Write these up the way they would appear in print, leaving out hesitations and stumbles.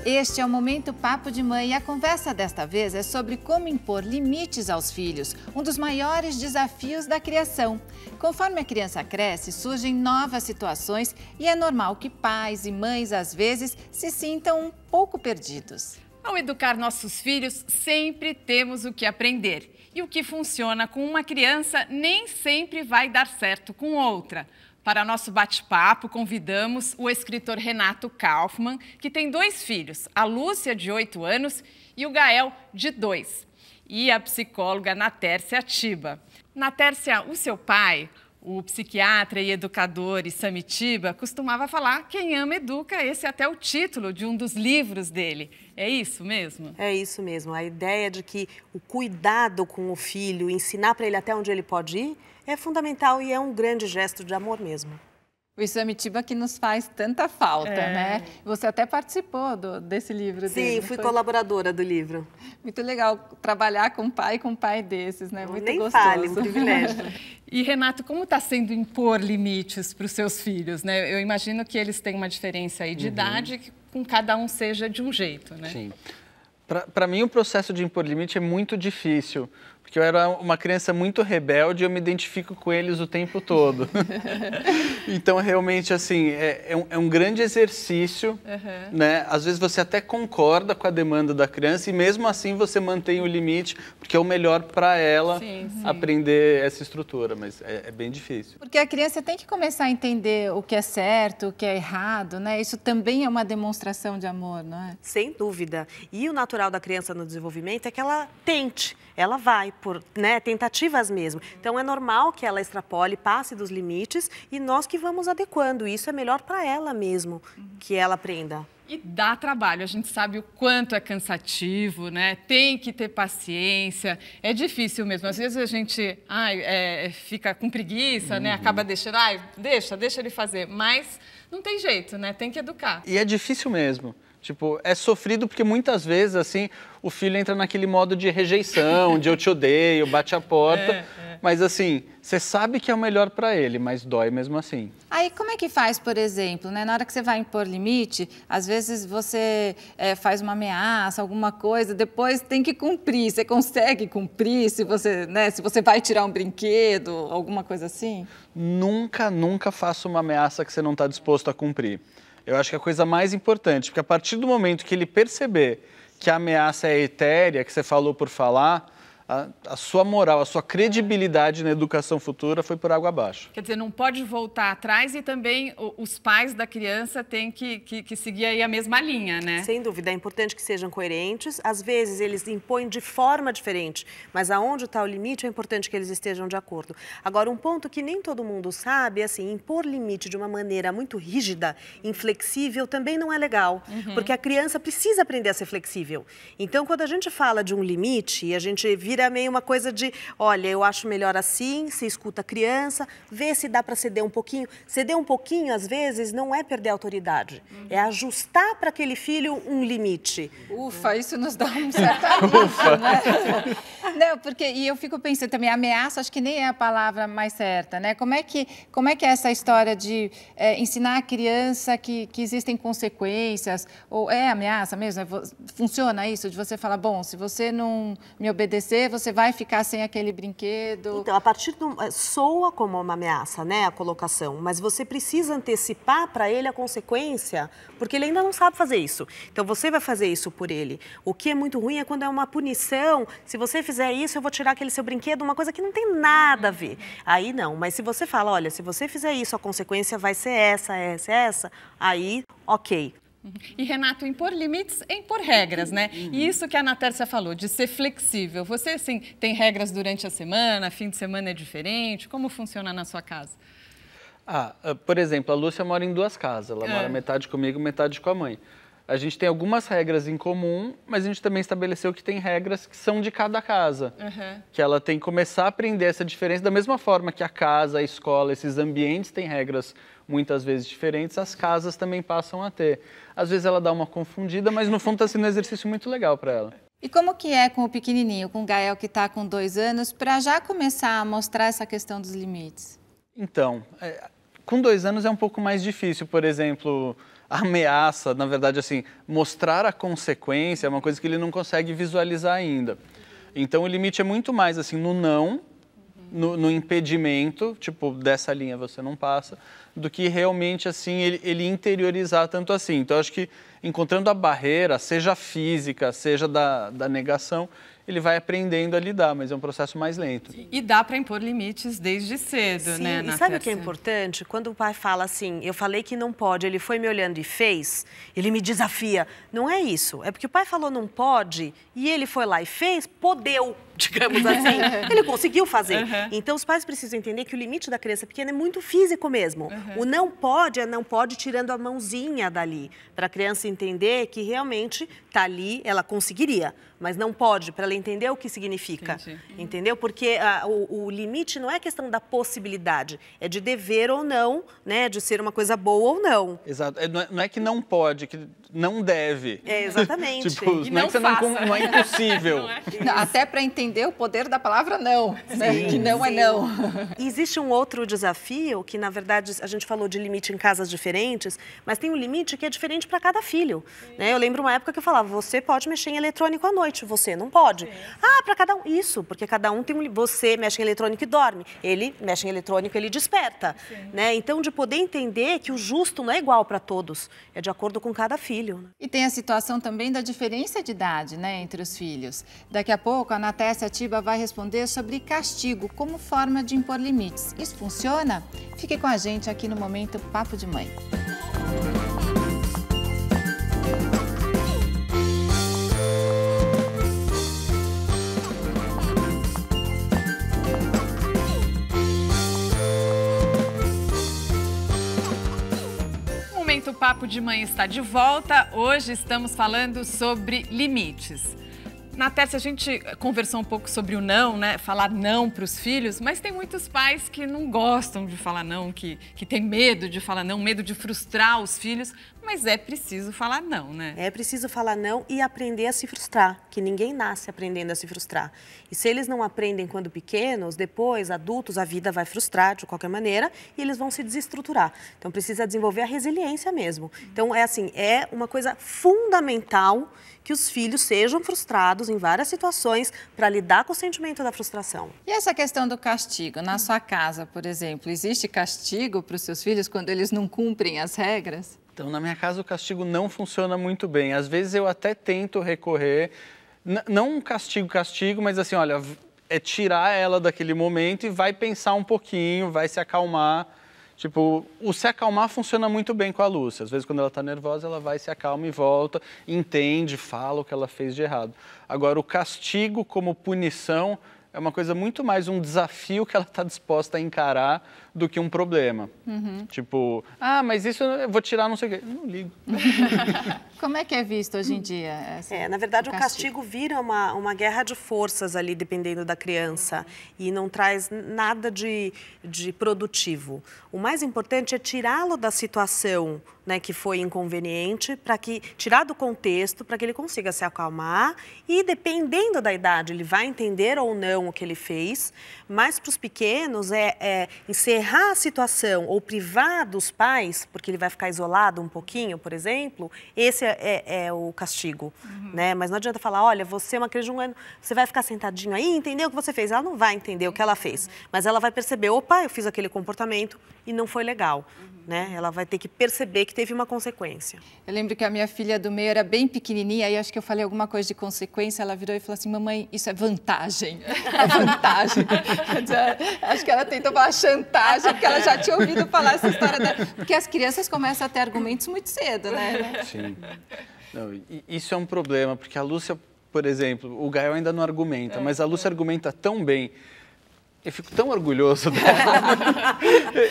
Este é o Momento Papo de Mãe e a conversa desta vez é sobre como impor limites aos filhos, um dos maiores desafios da criação. Conforme a criança cresce, surgem novas situações e é normal que pais e mães, às vezes, se sintam um pouco perdidos. Ao educar nossos filhos, sempre temos o que aprender. E o que funciona com uma criança nem sempre vai dar certo com outra. Para nosso bate-papo, convidamos o escritor Renato Kaufmann, que tem 2 filhos, a Lúcia, de 8 anos, e o Gael, de 2. E a psicóloga Natércia Tiba. Natércia, o seu pai, o psiquiatra e educador Issami Tiba, costumava falar: quem ama educa, esse é até o título de um dos livros dele. É isso mesmo? É isso mesmo. A ideia de que o cuidado com o filho, ensinar para ele até onde ele pode ir, é fundamental e é um grande gesto de amor mesmo. O Issami Tiba que nos faz tanta falta, né? Você até participou desse livro dele. Sim, fui colaboradora do livro. Muito legal trabalhar com um pai desses, né? Muito Nem gostoso. fale, um privilégio. E, Renato, como está sendo impor limites para os seus filhos, né? Eu imagino que eles têm uma diferença aí de idade, que com cada um seja de um jeito, né? Sim. Para mim, o processo de impor limite é muito difícil, porque eu era uma criança muito rebelde e eu me identifico com eles o tempo todo. Então, realmente, assim, é um grande exercício, né? Às vezes você até concorda com a demanda da criança e mesmo assim você mantém o limite, porque é o melhor para ela aprender essa estrutura, mas é bem difícil. Porque a criança tem que começar a entender o que é certo, o que é errado, né? Isso também é uma demonstração de amor, não é? Sem dúvida. E o natural da criança no desenvolvimento é que ela tente, ela vai por tentativas mesmo. Então é normal que ela extrapole, passe dos limites e nós que vamos adequando. Isso é melhor para ela mesmo, que ela aprenda. E dá trabalho, a gente sabe o quanto é cansativo, né? Tem que ter paciência, é difícil mesmo. Às vezes a gente fica com preguiça, né? Acaba deixando, deixa ele fazer, mas não tem jeito, né? Tem que educar. E é difícil mesmo. Tipo, é sofrido porque muitas vezes, assim, o filho entra naquele modo de rejeição, de eu te odeio, bate a porta. Mas, assim, você sabe que é o melhor para ele, mas dói mesmo assim. Aí, como é que faz, por exemplo, né? Na hora que você vai impor limite, às vezes você faz uma ameaça, alguma coisa, depois tem que cumprir. Você consegue cumprir se você vai tirar um brinquedo, alguma coisa assim? Nunca faça uma ameaça que você não está disposto a cumprir. Eu acho que é a coisa mais importante, porque a partir do momento que ele perceber que a ameaça é etérea, que você falou por falar, a sua moral, a sua credibilidade na educação futura foi por água abaixo. Quer dizer, não pode voltar atrás e também os pais da criança têm que seguir aí a mesma linha, né? Sem dúvida, é importante que sejam coerentes. Às vezes eles impõem de forma diferente, mas aonde está o limite é importante que eles estejam de acordo. Agora, um ponto que nem todo mundo sabe é assim, impor limite de uma maneira muito rígida, inflexível, também não é legal, porque a criança precisa aprender a ser flexível. Então, quando a gente fala de um limite, a gente vira meio uma coisa de, olha, eu acho melhor assim, se escuta a criança, vê se dá para ceder um pouquinho. Ceder um pouquinho, às vezes, não é perder a autoridade, é ajustar para aquele filho um limite. Ufa, isso nos dá um certo alívio, né? Não, porque, e eu fico pensando também, ameaça, acho que nem é a palavra mais certa, né? Como é que é essa história de ensinar a criança que existem consequências, ou é ameaça mesmo? Funciona isso, de você falar, bom, se você não me obedecer, você vai ficar sem aquele brinquedo? Então, a partir do... soa como uma ameaça, né, a colocação, mas você precisa antecipar para ele a consequência, porque ele ainda não sabe fazer isso. Então, você vai fazer isso por ele. O que é muito ruim é quando é uma punição. Se você fizer isso, eu vou tirar aquele seu brinquedo, uma coisa que não tem nada a ver. Aí não, mas se você fala, olha, se você fizer isso, a consequência vai ser essa, aí, ok. E, Renato, impor limites é impor regras, né? E isso que a Natércia falou, de ser flexível. Você, assim, tem regras durante a semana, fim de semana é diferente? Como funciona na sua casa? Por exemplo, a Lúcia mora em 2 casas. Ela mora metade comigo, metade com a mãe. A gente tem algumas regras em comum, mas a gente também estabeleceu que tem regras que são de cada casa. Que ela tem que começar a aprender essa diferença da mesma forma que a casa, a escola, esses ambientes têm regras muitas vezes diferentes, as casas também passam a ter. Às vezes ela dá uma confundida, mas no fundo está sendo um exercício muito legal para ela. E como que é com o pequenininho, com o Gael que está com 2 anos, para já começar a mostrar essa questão dos limites? Então, com 2 anos é um pouco mais difícil, por exemplo... a ameaça, na verdade, assim, mostrar a consequência é uma coisa que ele não consegue visualizar ainda. Então, o limite é muito mais, assim, no não, no impedimento, tipo, dessa linha você não passa, do que realmente, assim, ele interiorizar tanto assim. Então, eu acho que encontrando a barreira, seja física, seja da negação, ele vai aprendendo a lidar, mas é um processo mais lento. E dá para impor limites desde cedo, Sim, né? E sabe o que é importante? Quando o pai fala assim, eu falei que não pode, ele foi me olhando e fez, ele me desafia. Não é isso, é porque o pai falou não pode e ele foi lá e fez, podeu, digamos assim. Ele conseguiu fazer. Então, os pais precisam entender que o limite da criança pequena é muito físico mesmo. O não pode é não pode tirando a mãozinha dali, para a criança entender que realmente está ali, ela conseguiria, mas não pode, para ela entender o que significa. Entendeu? Porque o limite não é questão da possibilidade, é de dever ou não, né? De ser uma coisa boa ou não. Exato. Não é que não pode, que não deve. É, exatamente. Tipo, não é que você não é impossível. Não, até para entender o poder da palavra não, né? Que não é não. E existe um outro desafio, que na verdade a gente falou de limite em casas diferentes, mas tem um limite que é diferente para cada filho. Né? Eu lembro uma época que eu falava, você pode mexer em eletrônico à noite, você não pode. Ah, para cada um. Isso, porque cada um tem um... Você mexe em eletrônico e dorme, ele mexe em eletrônico, ele desperta. Né? Então, de poder entender que o justo não é igual para todos, é de acordo com cada filho. E tem a situação também da diferença de idade, né, entre os filhos. Daqui a pouco, a Natécia Tiba vai responder sobre castigo como forma de impor limites. Isso funciona? Fique com a gente aqui no Momento Papo de Mãe. O Papo de Mãe está de volta. Hoje estamos falando sobre limites. Natécia, a gente conversou um pouco sobre o não, né? Falar não para os filhos, mas tem muitos pais que não gostam de falar não, que tem medo de falar não, medo de frustrar os filhos, mas é preciso falar não, né? É preciso falar não e aprender a se frustrar, que ninguém nasce aprendendo a se frustrar. E se eles não aprendem quando pequenos, depois, adultos, a vida vai frustrar de qualquer maneira e eles vão se desestruturar. Então, precisa desenvolver a resiliência mesmo. Então, é assim, é uma coisa fundamental que os filhos sejam frustrados em várias situações para lidar com o sentimento da frustração. E essa questão do castigo? Na sua casa, por exemplo, existe castigo para os seus filhos quando eles não cumprem as regras? Então, na minha casa, o castigo não funciona muito bem. Às vezes, eu até tento recorrer, não um castigo, mas assim, olha, é tirar ela daquele momento e vai pensar um pouquinho, vai se acalmar. Tipo, o se acalmar funciona muito bem com a Lúcia. Às vezes, quando ela está nervosa, ela vai, se acalma e volta, entende, fala o que ela fez de errado. Agora, o castigo como punição é uma coisa muito mais um desafio que ela está disposta a encarar do que um problema. Tipo, mas isso eu vou tirar não sei o quê. Não ligo. Como é que é visto hoje em dia? Na verdade, o castigo vira uma guerra de forças ali, dependendo da criança, e não traz nada de produtivo. O mais importante é tirá-lo da situação, né, que foi inconveniente, tirar do contexto, para que ele consiga se acalmar e, dependendo da idade, ele vai entender ou não o que ele fez, mas para os pequenos encerrar a situação ou privar dos pais, porque ele vai ficar isolado um pouquinho, por exemplo, esse é o castigo, né? Mas não adianta falar, olha, você é uma criança de 1 ano, você vai ficar sentadinho aí e entender o que você fez. Ela não vai entender o que ela fez, mas ela vai perceber, opa, eu fiz aquele comportamento e não foi legal, né? Ela vai ter que perceber que teve uma consequência. Eu lembro que a minha filha do meio era bem pequenininha, aí acho que eu falei alguma coisa de consequência, ela virou e falou assim, mamãe, isso é vantagem, é vantagem. Acho que ela tentou falar chantagem, porque ela já tinha ouvido falar essa história, porque as crianças começam a ter argumentos muito cedo, né? Sim. Não, isso é um problema, porque a Lúcia, por exemplo, o Gael ainda não argumenta, mas a Lúcia argumenta tão bem. Eu fico tão orgulhoso dela.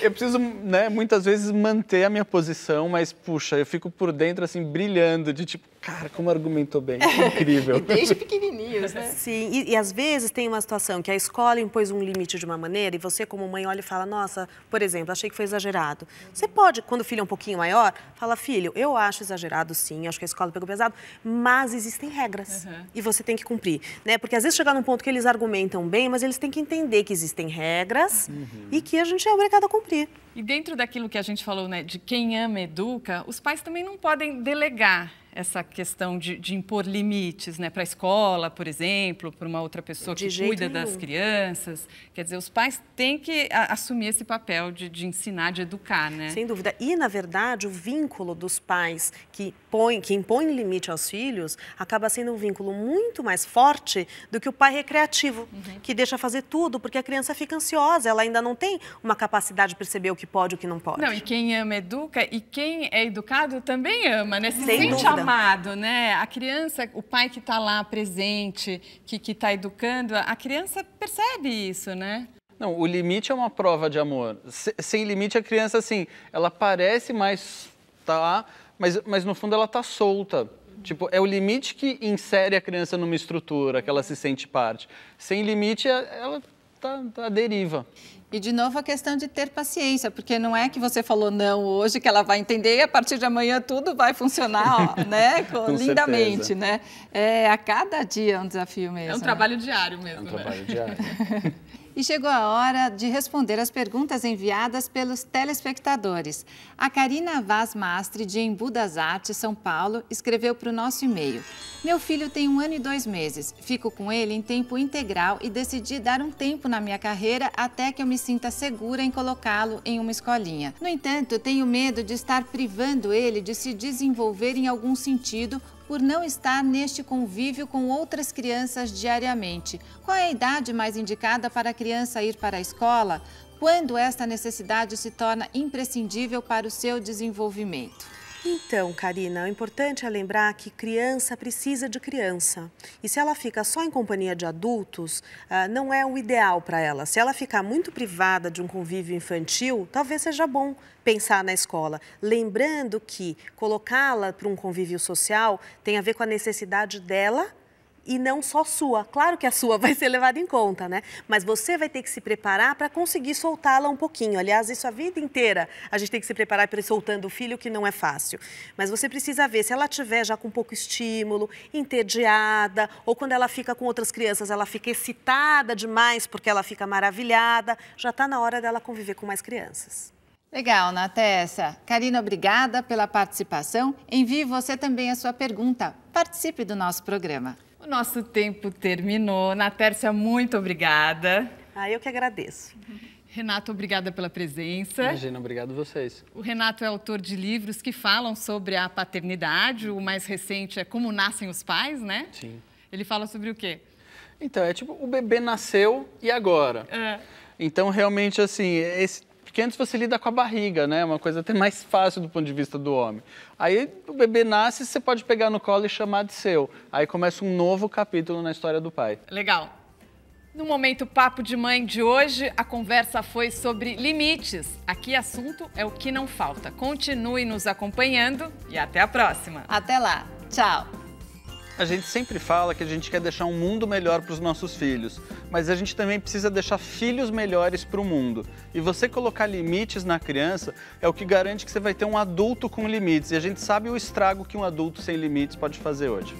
Eu preciso, né, muitas vezes manter a minha posição, mas, puxa, eu fico por dentro, assim, brilhando, de tipo, cara, como argumentou bem, incrível. E desde pequenininhos, né? Sim, e às vezes tem uma situação que a escola impôs um limite de uma maneira e você, como mãe, olha e fala, nossa, por exemplo, achei que foi exagerado. Você pode, quando o filho é um pouquinho maior, fala, filho, eu acho exagerado sim, acho que a escola pegou pesado, mas existem regras e você tem que cumprir, né? Porque às vezes chega num ponto que eles argumentam bem, mas eles têm que entender que existem regras e que a gente é obrigado a cumprir. E dentro daquilo que a gente falou, né, de quem ama educa, os pais também não podem delegar essa questão de impor limites, né, para a escola, por exemplo, para uma outra pessoa que cuida das crianças. Quer dizer, os pais têm que assumir esse papel de ensinar, de educar, né? Sem dúvida. E, na verdade, o vínculo dos pais que impõem limite aos filhos acaba sendo um vínculo muito mais forte do que o pai recreativo, que deixa fazer tudo, porque a criança fica ansiosa, ela ainda não tem uma capacidade de perceber o que pode e o que não pode. Não, e quem ama educa, e quem é educado também ama, né? Se Sem sente dúvida. amado, né? A criança, o pai que está lá presente, que está educando, a criança percebe isso, né? Não, o limite é uma prova de amor. Sem limite, a criança, assim, ela parece mais mas no fundo ela está solta. Tipo, é o limite que insere a criança numa estrutura, que ela se sente parte. Sem limite, ela está à deriva. E, de novo, a questão de ter paciência, porque não é que você falou não hoje, que ela vai entender e a partir de amanhã tudo vai funcionar, ó, né? Lindamente, né? É a cada dia um desafio mesmo. É um trabalho diário mesmo, É um trabalho diário. E chegou a hora de responder as perguntas enviadas pelos telespectadores. A Karina Vaz Mastre, de Embu das Artes, São Paulo, escreveu para o nosso e-mail. Meu filho tem 1 ano e 2 meses. Fico com ele em tempo integral e decidi dar um tempo na minha carreira até que eu me sinta segura em colocá-lo em uma escolinha. No entanto, tenho medo de estar privando ele de se desenvolver em algum sentido por não estar neste convívio com outras crianças diariamente. Qual é a idade mais indicada para a criança ir para a escola? Quando esta necessidade se torna imprescindível para o seu desenvolvimento? Então, Karina, o importante é lembrar que criança precisa de criança. E se ela fica só em companhia de adultos, não é o ideal para ela. Se ela ficar muito privada de um convívio infantil, talvez seja bom pensar na escola. Lembrando que colocá-la para um convívio social tem a ver com a necessidade dela e não só sua. Claro que a sua vai ser levada em conta, né? Mas você vai ter que se preparar para conseguir soltá-la um pouquinho. Aliás, isso a vida inteira a gente tem que se preparar para ir soltando o filho, que não é fácil. Mas você precisa ver, se ela estiver já com pouco estímulo, entediada, ou quando ela fica com outras crianças, ela fica excitada demais porque ela fica maravilhada, já está na hora dela conviver com mais crianças. Legal, Natessa. Karina, obrigada pela participação. Envie você também a sua pergunta. Participe do nosso programa. O nosso tempo terminou. Natércia, muito obrigada. Eu que agradeço. Renato, obrigada pela presença. Imagina, obrigado a vocês. O Renato é autor de livros que falam sobre a paternidade. O mais recente é Como Nascem os Pais, né? Sim. Ele fala sobre o quê? Então, é tipo, o bebê nasceu e agora? Então, realmente, assim, porque antes você lida com a barriga, né? Uma coisa até mais fácil do ponto de vista do homem. Aí o bebê nasce, você pode pegar no colo e chamar de seu. Aí começa um novo capítulo na história do pai. Legal. No Momento Papo de Mãe de hoje, a conversa foi sobre limites. Aqui assunto é o que não falta. Continue nos acompanhando e até a próxima. Até lá. Tchau. A gente sempre fala que a gente quer deixar um mundo melhor para os nossos filhos, mas a gente também precisa deixar filhos melhores para o mundo. E você colocar limites na criança é o que garante que você vai ter um adulto com limites. E a gente sabe o estrago que um adulto sem limites pode fazer hoje.